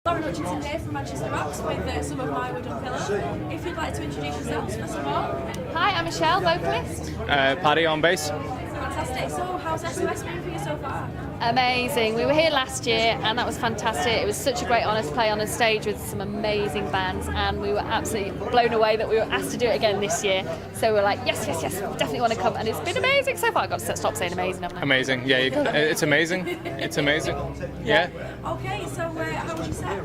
Lauren Hutchinson here from Manchester Rocks with some of my wooden pillow. If you'd like to introduce yourselves first of all. Hi, I'm Michelle, vocalist. Paddy on bass. Fantastic. So how's SOS been for you so far? Amazing. We were here last year and that was fantastic. It was such a great honour to play on a stage with some amazing bands, and we were absolutely blown away that we were asked to do it again this year. So we're like, yes, definitely want to come, and it's been amazing so far. I've got to stop saying amazing, haven't I? Amazing, yeah, it's amazing. It's amazing, yeah. Okay, so how would you say?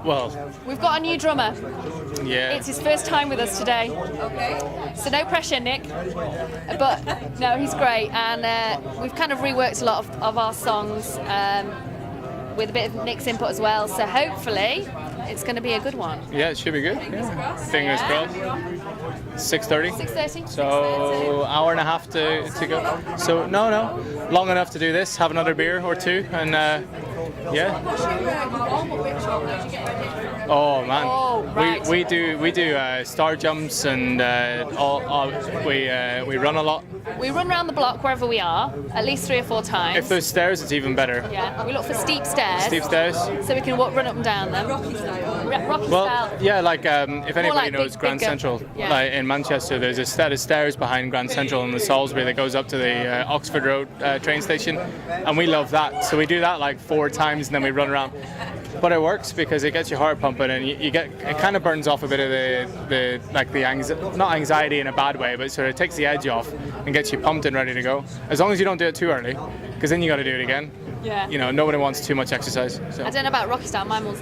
Well, we've got a new drummer. Yeah. It's his first time with us today. Okay. So no pressure, Nick. But no, he's great, and we've kind of reworked a lot of our songs with a bit of Nick's input as well. So hopefully, it's going to be a good one. Yeah, it should be good. Yeah. Fingers crossed. 6:30. 6:30. So hour and a half to go. So no, long enough to do this. Have another beer or two, and yeah. What's your warm-up ritual? How do you get ready? Oh man, Oh, right. we do star jumps, and we run a lot. We run around the block wherever we are, at least 3 or 4 times. If there's stairs, it's even better. Yeah, we look for steep stairs. Steep stairs. So we can run up and down them. Rocky style. Rocky Well, style. yeah, like if anybody like knows big Grand go- Central, yeah. like in Manchester, there's a set of stairs behind Grand Central in the Salisbury that goes up to the Oxford Road train station, and we love that. So we do that like 4 times, and then we run around. But it works because it gets your heart pumping, and you get, it kind of burns off a bit of not anxiety in a bad way, but sort of takes the edge off and gets you pumped and ready to go. As long as you don't do it too early, because then you got to do it again. Yeah. You know, nobody wants too much exercise. So. I don't know about Rocky style. Mine was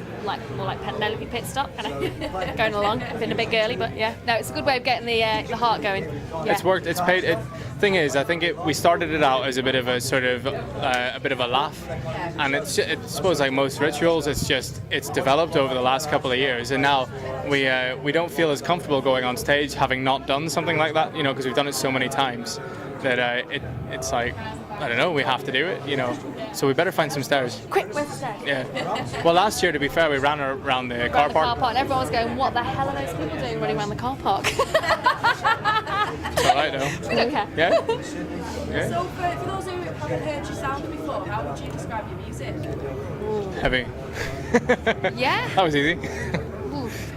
more like Penelope pit stop, kind of going along. I've been a bit girly, but yeah. No, it's a good way of getting the heart going. Yeah. It's worked. It's paid. Thing is, I think we started it out as a bit of a sort of a bit of a laugh, and it's I suppose like most rituals, it's developed over the last couple of years, and now we don't feel as comfortable going on stage having not done something like that, you know, because we've done it so many times that it's like, I don't know, we have to do it, you know. So we better find some stairs. Quick, where's the stairs? Yeah. Well, last year, to be fair, we ran around the car park. And everyone was going, what the hell are those people doing running around the car park? It's all right, though. We don't care. Yeah. So for those who haven't heard your sound before, how would you describe your music? Heavy. Yeah. That was easy. Oof.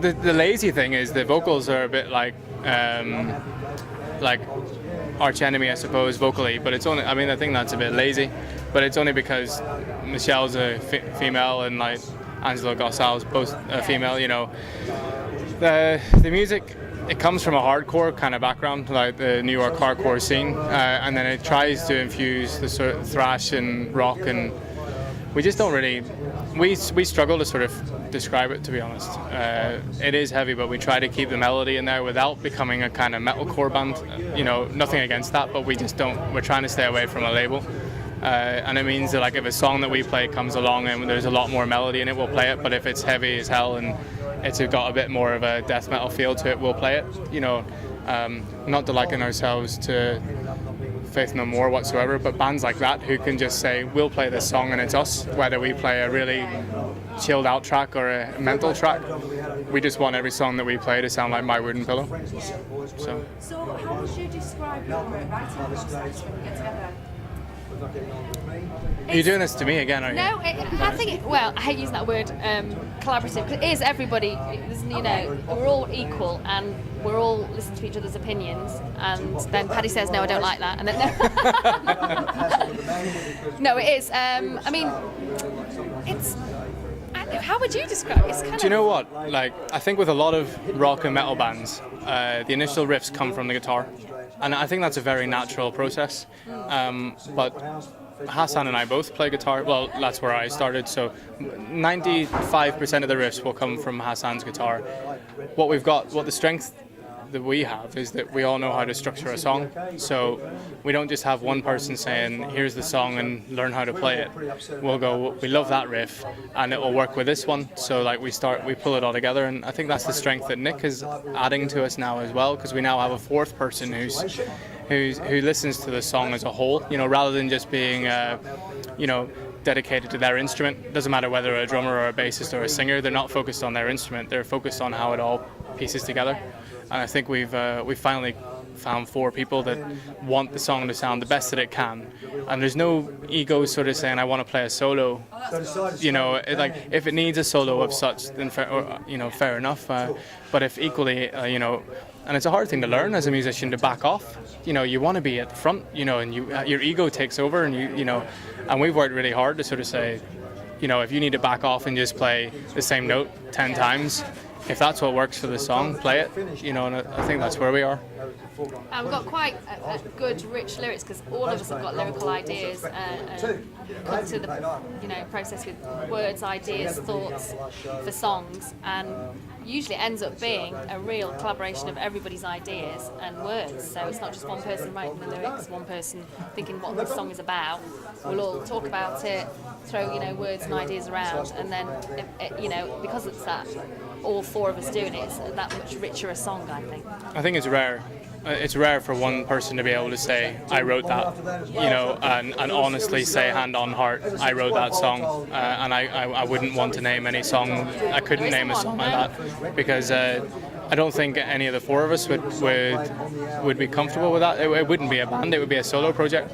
The lazy thing is the vocals are a bit like Arch Enemy, I suppose, vocally, but it's only, I mean, I think that's a bit lazy, but it's only because Michelle's a female and like Angela Gossal's both a female, you know. The music, it comes from a hardcore kind of background, like the New York hardcore scene, and then it tries to infuse the sort of thrash and rock, and we just don't really, we struggle to sort of describe it, to be honest. It is heavy, but we try to keep the melody in there without becoming a kind of metalcore band. You know, nothing against that, but we just don't, we're trying to stay away from a label. And it means that like if a song that we play comes along and there's a lot more melody in it, we'll play it, but if it's heavy as hell and it's got a bit more of a death metal feel to it, we'll play it. You know, not to liken ourselves to Faith No More whatsoever, but bands like that who can just say, we'll play this song and it's us, whether we play a really chilled out track or a mental track. We just want every song that we play to sound like My Wooden Pillow. So how would you describe your writing process when you get together? You're doing this to me again, aren't you? No, I think well, I hate using that word, collaborative, because it is everybody, you know, we're all equal and we're all listening to each other's opinions, and then Paddy says, no, I don't like that, and then no. No, it is, I mean, it's, how would you describe it? It's kind Do you know what? Like, I think with a lot of rock and metal bands, the initial riffs come from the guitar. And I think that's a very natural process. But Hassan and I both play guitar. Well, that's where I started. So 95% of the riffs will come from Hassan's guitar. What the strength that we have is that we all know how to structure a song. So we don't just have one person saying, here's the song and learn how to play it. We'll go, we love that riff and it will work with this one. So like we pull it all together, and I think that's the strength that Nick is adding to us now as well, because we now have a fourth person who listens to the song as a whole, you know, rather than just being you know, dedicated to their instrument. Doesn't matter whether a drummer or a bassist or a singer, they're not focused on their instrument, they're focused on how it all pieces together. And I think we've finally found 4 people that want the song to sound the best that it can, and there's no ego sort of saying I want to play a solo. You know, like if it needs a solo of such, then fair enough. But if equally, and it's a hard thing to learn as a musician to back off. You want to be at the front, and your ego takes over, and and we've worked really hard to sort of say, if you need to back off and just play the same note 10 times, if that's what works for the song, play it. And I think that's where we are. We've got quite a good, rich lyrics because all of us have got lyrical ideas and come to the process with words, ideas, thoughts for songs, and usually it ends up being a real collaboration of everybody's ideas and words. So it's not just one person writing the lyrics, one person thinking what the song is about. We'll all talk about it, throw words and ideas around, and then because it's that all 4 of us doing it, it's that much richer a song, I think. I think it's rare. It's rare for one person to be able to say, I wrote that, and honestly say, hand on heart, I wrote that song. And I wouldn't want to name any song. I couldn't name a song like that because I don't think any of the 4 of us would be comfortable with that. It wouldn't be a band, it would be a solo project.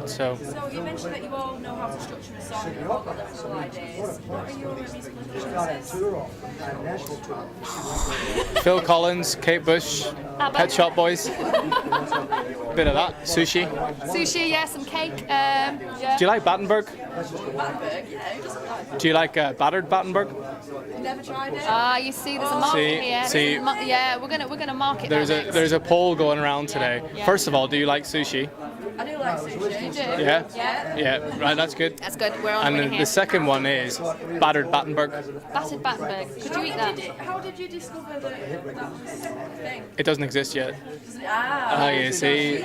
So you mentioned that you all know how to structure a song, you've all got lyrical ideas. What are your musical influences? Phil Collins, Kate Bush, Pet Shop Boys, bit of that. Sushi, yeah, some cake. Do you like Battenberg? Battenberg, yeah, who doesn't like that? Do you like battered Battenberg? Never tried it. You see, there's a market here. See, yeah, we're gonna market there's that there's a poll going around today. Yeah. First of all, do you like sushi? I do like sushi. You do? Yeah. Yeah. Right, that's good. That's good. We're on And winning then here. the second one is battered Battenberg. Battered Battenberg. Could you eat that? How did you discover that was a thing? It doesn't exist yet. You So see,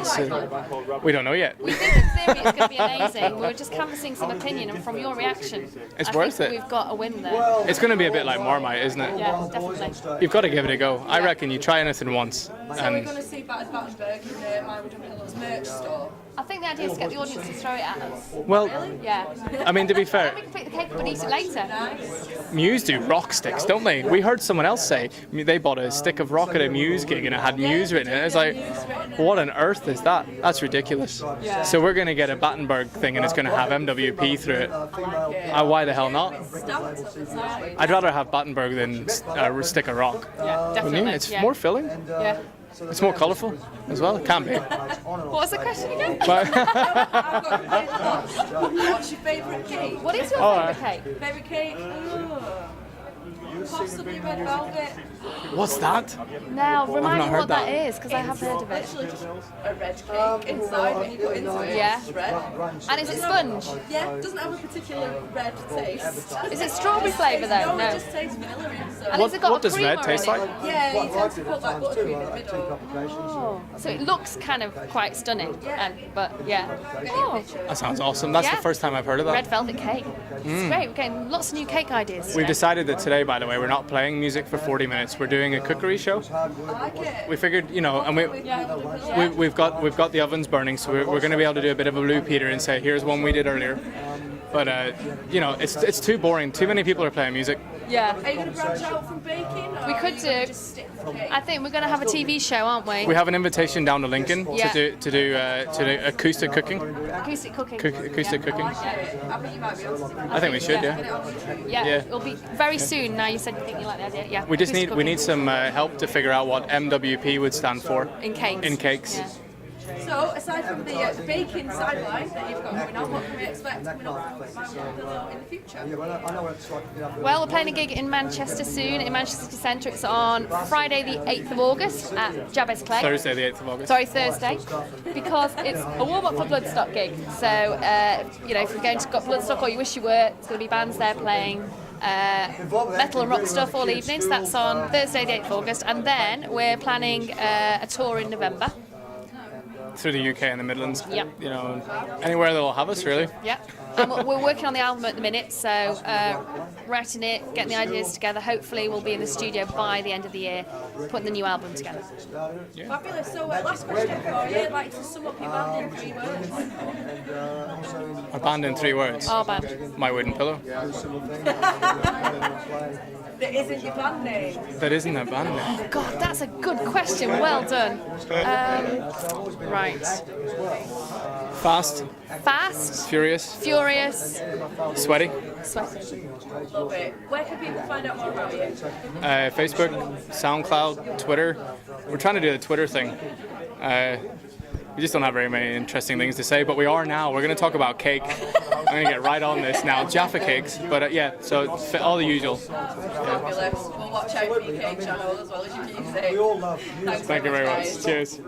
we don't know yet. We think in theory it's going to be amazing. We were just canvassing some opinion, and from your reaction, It's I worth think it. We've got a win there. It's going to be a bit like Marmite, isn't it? Yeah, definitely. You've got to give it a go. I reckon you try anything once. So we're And going to see Battenberg in the My Wood and Pillows merch store. I think the idea is to get the audience to throw it at us. well, Yeah. I mean, to be fair, Then we can pick the cake up and eat it later. Muse do rock sticks, don't they? We heard someone else say they bought a stick of rock at a Muse gig and it had Muse written in it. It's like, what on earth is that? That's ridiculous. Yeah. So we're going to get a Battenberg thing and it's going to have MWP through it. Why the hell not? Stamped up inside. I'd rather have Battenberg than a stick of rock. Yeah, Wouldn't you? definitely. It's yeah. more filling. Yeah. It's more colourful as well. It can be. What was the question again? But I've got the cake lost. What's your favourite cake? What is your Alright. favourite cake? Favourite cake? Possibly red velvet. what's that? Now, remind not me heard what that that. is, because I have heard of it. Literally just a red cake inside when you cut into it. Yeah. It's red. And is it sponge? Yeah, it doesn't have a particular red taste. Is it strawberry flavour though? No, it just tastes vanilla. So. And has it got What a does creamer red taste in it? like? Yeah, you tend to put like buttercream in the middle. Oh, so it looks kind of quite stunning, but yeah. Oh, That sounds awesome. That's Yeah. the first time I've heard of that. red velvet cake. It's great. We're getting lots of new cake ideas. We've today. decided that today, by the way, we're not playing music for 40 minutes. We're doing a cookery show. I like it. We figured, and we've got the ovens burning, so we're going to be able to do a bit of a Blue Peter and say, here's one we did earlier. But it's too boring. Too many people are playing music. Yeah. Are you going to branch out from baking? Or We could are you gonna do. Just stick with cake? I think we're going to have a TV show, aren't we? We have an invitation down to Lincoln Yeah. to do acoustic cooking. Acoustic cooking. Acoustic Yeah. cooking. I think you might be able to do I think we should, Get it yeah. on YouTube. Yeah, Yeah. it'll be very soon. Now you said you think you like the idea. Yeah. We just acoustic need cooking. some help to figure out what MWP would stand for in cakes. in cakes. Yeah. So, aside from the baking sideline that you've got going on, what can we expect coming up from My Wood and Pillow in the future? Well, we're playing a gig in Manchester soon, in Manchester City Centre. It's on Friday the 8th of August at Jabez Clay. Thursday, the 8th of August. Sorry, Thursday, because it's a warm-up for Bloodstock gig. So, if you're going to Bloodstock or you wish you were, it's going to be bands there playing metal and rock stuff all evening. So that's on Thursday the 8th of August. And then we're planning a tour in November. Through the UK and the Midlands. Yep. Anywhere that'll have us, really. Yeah. And we're working on the album at the minute, so writing it, getting the ideas together. Hopefully we'll be in the studio by the end of the year, putting the new album together. Fabulous. So, last question for you. I'd like to sum up your band in 3 words. A band in 3 words. Our band. My Wooden Pillow. That isn't your band name. That isn't a band name. God, that's a good question. Well done. Right. Fast, Fast, furious, furious, sweaty. sweaty. Love it. Where can people find out more about you? Facebook, SoundCloud, Twitter. We're trying to do the Twitter thing. We just don't have very many interesting things to say, but we are now. We're going to talk about cake. I'm going to get right on this now. Jaffa cakes, but yeah, so all the usual. Fabulous. We'll watch out for your cake channel as well as your music. Thanks Thank you very much. guys. Cheers.